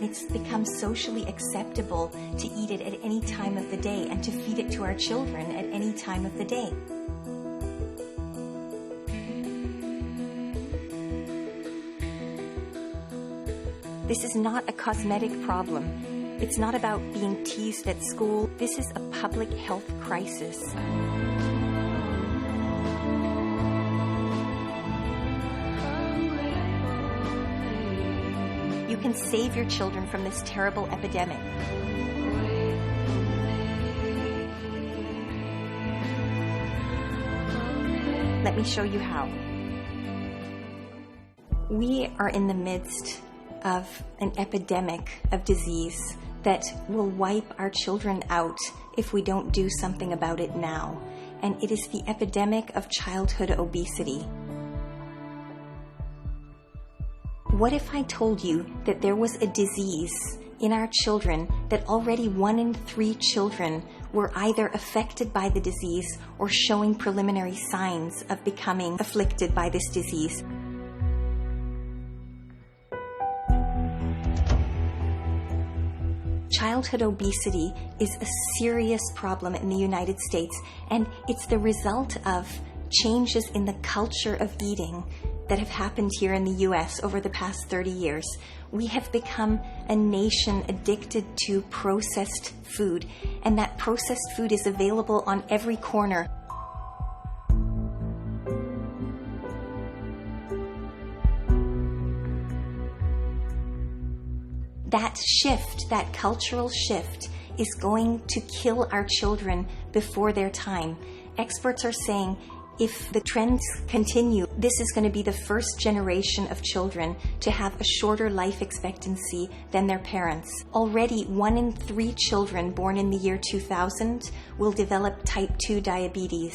it's become socially acceptable to eat it at any time of the day and to feed it to our children at any time of the day. This is not a cosmetic problem. It's not about being teased at school. This is a public health crisis. You can save your children from this terrible epidemic. Let me show you how. We are in the midst of an epidemic of disease that will wipe our children out if we don't do something about it now. And it is the epidemic of childhood obesity. What if I told you that there was a disease in our children that already 1 in 3 children were either affected by the disease or showing preliminary signs of becoming afflicted by this disease? Childhood obesity is a serious problem in the United States, and it's the result of changes in the culture of eating that have happened here in the US over the past 30 years. We have become a nation addicted to processed food, and that processed food is available on every corner. That shift, that cultural shift, is going to kill our children before their time. Experts are saying if the trends continue, this is going to be the first generation of children to have a shorter life expectancy than their parents. Already 1 in 3 children born in the year 2000 will develop type 2 diabetes.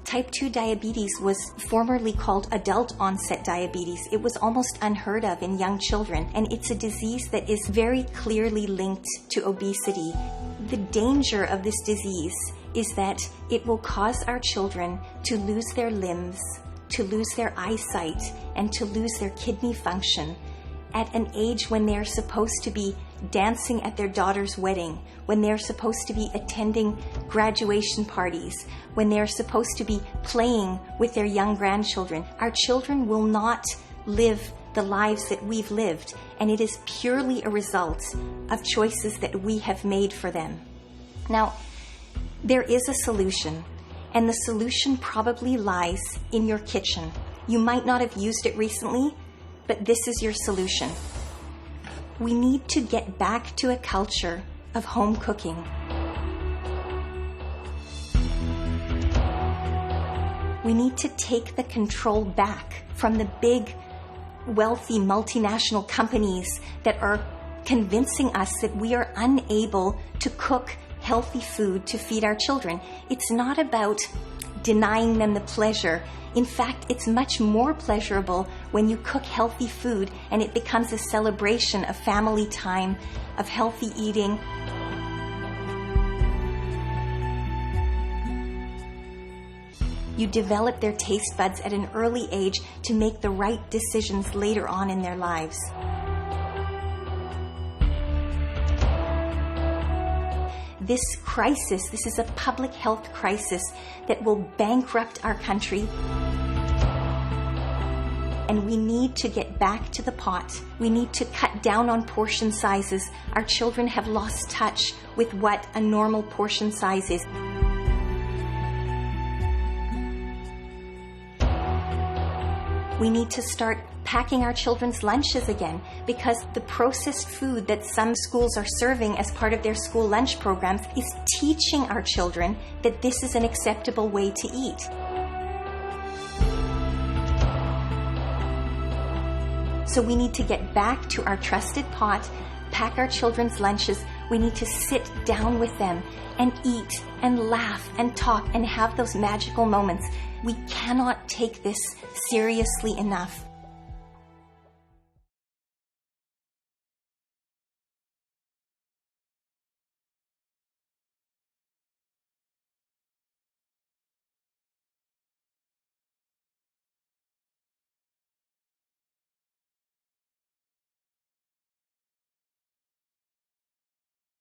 Type 2 diabetes was formerly called adult onset diabetes. It was almost unheard of in young children, and it's a disease that is very clearly linked to obesity. The danger of this disease is that it will cause our children to lose their limbs, to lose their eyesight, and to lose their kidney function at an age when they're supposed to be dancing at their daughter's wedding, when they're supposed to be attending graduation parties, when they're supposed to be playing with their young grandchildren. Our children will not live the lives that we've lived, and it is purely a result of choices that we have made for them. Now, there is a solution, and the solution probably lies in your kitchen. You might not have used it recently, but this is your solution. We need to get back to a culture of home cooking. We need to take the control back from the big, wealthy multinational companies that are convincing us that we are unable to cook healthy food to feed our children. It's not about denying them the pleasure. In fact, it's much more pleasurable when you cook healthy food and it becomes a celebration of family time, of healthy eating. You develop their taste buds at an early age to make the right decisions later on in their lives. This crisis, this is a public health crisis that will bankrupt our country. And we need to get back to the pot. We need to cut down on portion sizes. Our children have lost touch with what a normal portion size is. We need to start packing our children's lunches again, because the processed food that some schools are serving as part of their school lunch programs is teaching our children that this is an acceptable way to eat. So we need to get back to our trusted pot, pack our children's lunches. We need to sit down with them and eat and laugh and talk and have those magical moments. We cannot take this seriously enough.